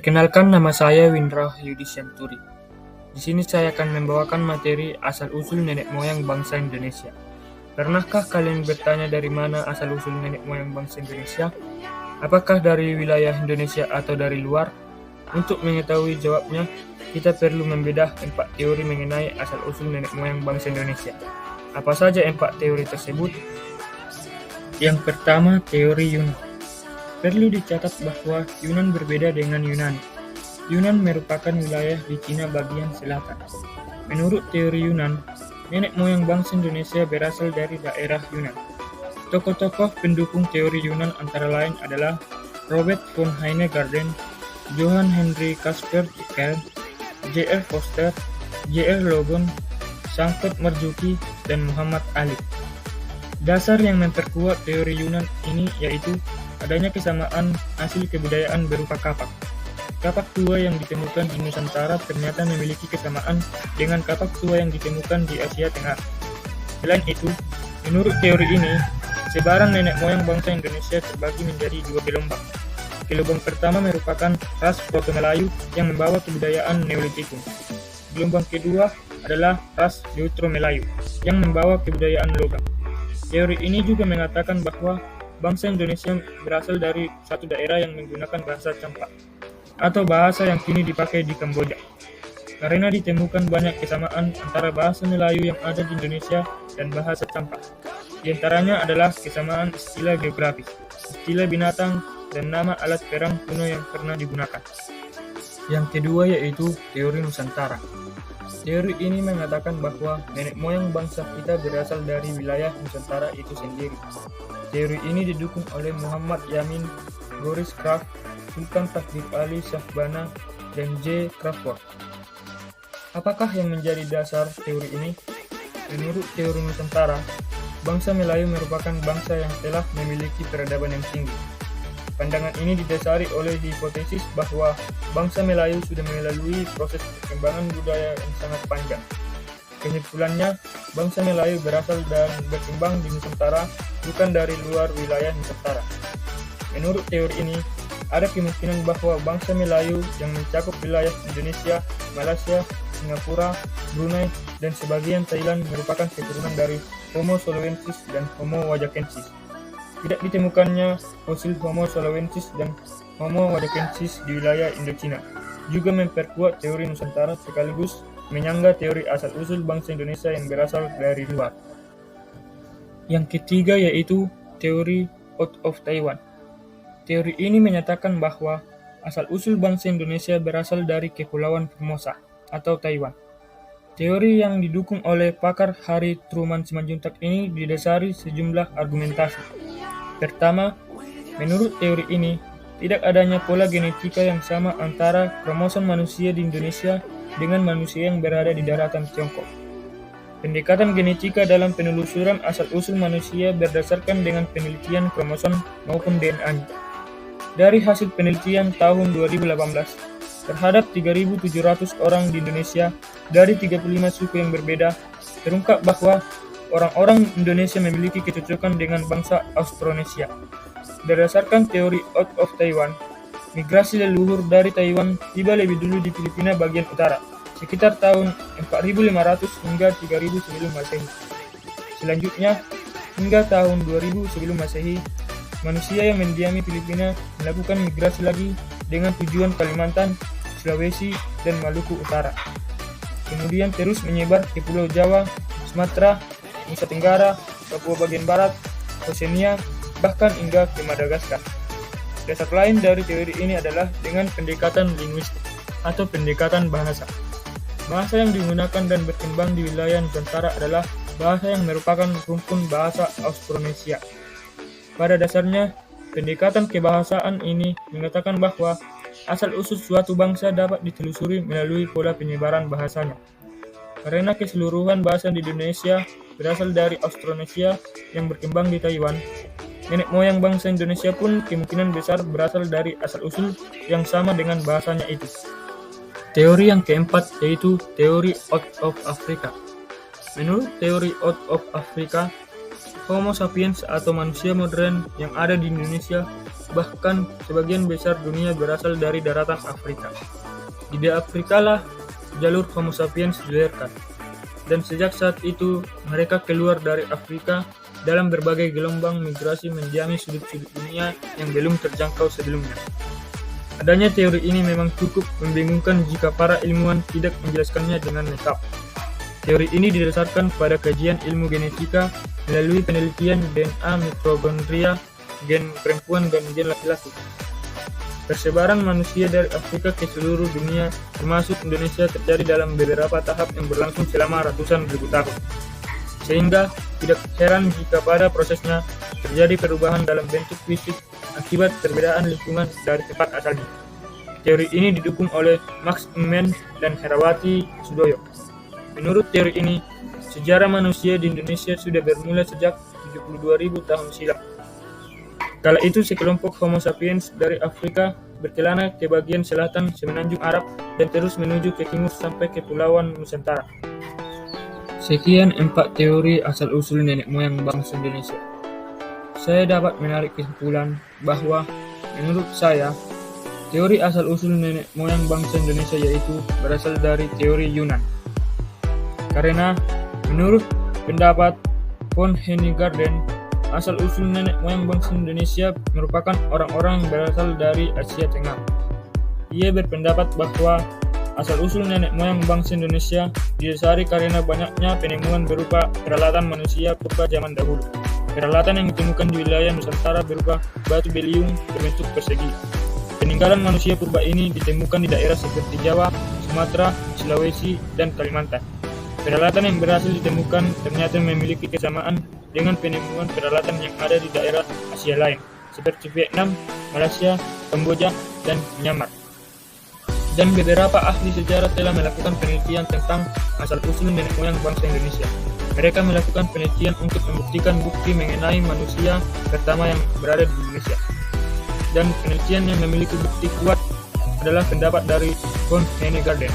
Perkenalkan, nama saya Windra Yudhisyanturi. Di sini saya akan membawakan materi asal-usul nenek moyang bangsa Indonesia. Pernahkah kalian bertanya dari mana asal-usul nenek moyang bangsa Indonesia? Apakah dari wilayah Indonesia atau dari luar? Untuk mengetahui jawabnya, kita perlu membedah 4 teori mengenai asal-usul nenek moyang bangsa Indonesia. Apa saja 4 teori tersebut? Yang pertama, teori Yunan. Perlu dicatat bahwa Yunan berbeda dengan Yunani. Yunan merupakan wilayah di Cina bagian selatan. Menurut teori Yunan, nenek moyang bangsa Indonesia berasal dari daerah Yunan. Tokoh-tokoh pendukung teori Yunan antara lain adalah Robert von Heinegarden, Johann Henry Caspar Tickel, J.R. Foster, J.R. Logan, Sangkot Marzuki, dan Muhammad Ali. Dasar yang memperkuat teori Yunan ini yaitu adanya kesamaan hasil kebudayaan berupa kapak. Kapak tua yang ditemukan di Nusantara ternyata memiliki kesamaan dengan kapak tua yang ditemukan di Asia Tengah. Selain itu, menurut teori ini, sebaran nenek moyang bangsa Indonesia terbagi menjadi 2 gelombang. Gelombang pertama merupakan ras Proto-Melayu yang membawa kebudayaan Neolitikum. Gelombang kedua adalah ras Neutro-Melayu yang membawa kebudayaan logam. Teori ini juga mengatakan bahwa bangsa Indonesia berasal dari satu daerah yang menggunakan bahasa Campak, atau bahasa yang kini dipakai di Kamboja. Karena ditemukan banyak kesamaan antara bahasa Melayu yang ada di Indonesia dan bahasa Campak. Di antaranya adalah kesamaan istilah geografis, istilah binatang, dan nama alat perang kuno yang pernah digunakan. Yang kedua yaitu teori Nusantara. Teori ini mengatakan bahwa nenek moyang bangsa kita berasal dari wilayah Nusantara itu sendiri. Teori ini didukung oleh Muhammad Yamin, Boris Kraft, Sultan Takdir Ali Shahbana, dan J. Crawford. Apakah yang menjadi dasar teori ini? Menurut teori Nusantara, bangsa Melayu merupakan bangsa yang telah memiliki peradaban yang tinggi. Pandangan ini didasari oleh hipotesis bahwa bangsa Melayu sudah melalui proses perkembangan budaya yang sangat panjang. Kesimpulannya, bangsa Melayu berasal dan berkembang di Nusantara, bukan dari luar wilayah Nusantara. Menurut teori ini, ada kemungkinan bahwa bangsa Melayu yang mencakup wilayah Indonesia, Malaysia, Singapura, Brunei, dan sebagian Thailand merupakan keturunan dari Homo soloensis dan Homo wajakensis. Tidak ditemukannya fosil Homo soloensis dan Homo wajakensis di wilayah Indochina juga memperkuat teori Nusantara sekaligus menyangga teori asal-usul bangsa Indonesia yang berasal dari luar. Yang ketiga yaitu teori Out of Taiwan. Teori ini menyatakan bahwa asal-usul bangsa Indonesia berasal dari Kepulauan Formosa atau Taiwan. Teori yang didukung oleh pakar Harry Truman Simanjuntak ini didasari sejumlah argumentasi. Pertama, menurut teori ini, tidak adanya pola genetika yang sama antara kromosom manusia di Indonesia dengan manusia yang berada di daratan Tiongkok. Pendekatan genetika dalam penelusuran asal-usul manusia berdasarkan dengan penelitian kromosom maupun DNA. Dari hasil penelitian tahun 2018, terhadap 3.700 orang di Indonesia dari 35 suku yang berbeda, terungkap bahwa orang-orang Indonesia memiliki kecocokan dengan bangsa Austronesia. Berdasarkan teori Out of Taiwan, migrasi leluhur dari Taiwan tiba lebih dulu di Filipina bagian utara, sekitar tahun 4.500 hingga 3.000 sebelum Masehi. Selanjutnya, hingga tahun 2000 sebelum Masehi, manusia yang mendiami Filipina melakukan migrasi lagi dengan tujuan Kalimantan, Sulawesi, dan Maluku Utara. Kemudian terus menyebar ke Pulau Jawa, Sumatera, Nusa Tenggara, Papua bagian barat, Oseania, bahkan hingga ke Madagaskar. Dasar lain dari teori ini adalah dengan pendekatan linguistik atau pendekatan bahasa. Bahasa yang digunakan dan berkembang di wilayah Nusantara adalah bahasa yang merupakan rumpun bahasa Austronesia. Pada dasarnya, pendekatan kebahasaan ini mengatakan bahwa asal-usul suatu bangsa dapat ditelusuri melalui pola penyebaran bahasanya. Karena keseluruhan bahasa di Indonesia berasal dari Austronesia yang berkembang di Taiwan, nenek moyang bangsa Indonesia pun kemungkinan besar berasal dari asal-usul yang sama dengan bahasanya itu. Teori yang keempat yaitu teori Out of Africa. Menurut teori Out of Africa, Homo sapiens atau manusia modern yang ada di Indonesia bahkan sebagian besar dunia berasal dari daratan Afrika. Di Afrika lah jalur Homo sapiens dilahirkan, dan sejak saat itu mereka keluar dari Afrika dalam berbagai gelombang migrasi mendiami sudut-sudut dunia yang belum terjangkau sebelumnya. Adanya teori ini memang cukup membingungkan jika para ilmuwan tidak menjelaskannya dengan lengkap. Teori ini didasarkan pada kajian ilmu genetika melalui penelitian DNA mitokondria, gen perempuan dan gen laki-laki. Persebaran manusia dari Afrika ke seluruh dunia, termasuk Indonesia, terjadi dalam beberapa tahap yang berlangsung selama ratusan ribu tahun. Sehingga tidak heran jika pada prosesnya terjadi perubahan dalam bentuk fisik akibat perbedaan lingkungan dari tempat asalnya. Teori ini didukung oleh Max Ullmann dan Herawati Sudoyo. Menurut teori ini, sejarah manusia di Indonesia sudah bermula sejak 72.000 tahun silam. Kala itu sekelompok Homo sapiens dari Afrika berkelana ke bagian selatan semenanjung Arab dan terus menuju ke timur sampai ke Kepulauan Nusantara. Sekian 4 teori asal-usul nenek moyang bangsa Indonesia. Saya dapat menarik kesimpulan bahwa menurut saya, teori asal-usul nenek moyang bangsa Indonesia yaitu berasal dari teori Yunan. Karena menurut pendapat von Hennegarten, asal-usul nenek moyang bangsa Indonesia merupakan orang-orang yang berasal dari Asia Tengah. Ia berpendapat bahwa asal-usul nenek moyang bangsa Indonesia didasari karena banyaknya penemuan berupa peralatan manusia purba zaman dahulu. Peralatan yang ditemukan di wilayah Nusantara berupa batu beliung berbentuk persegi. Peninggalan manusia purba ini ditemukan di daerah seperti Jawa, Sumatera, Sulawesi, dan Kalimantan. Peralatan yang berhasil ditemukan ternyata memiliki kesamaan dengan penemuan peralatan yang ada di daerah Asia lain, seperti Vietnam, Malaysia, Kamboja, dan Myanmar. Dan beberapa ahli sejarah telah melakukan penelitian tentang asal-usul nenek moyang bangsa Indonesia. Mereka melakukan penelitian untuk membuktikan bukti mengenai manusia pertama yang berada di Indonesia. Dan penelitian yang memiliki bukti kuat adalah pendapat dari von Hennegarten.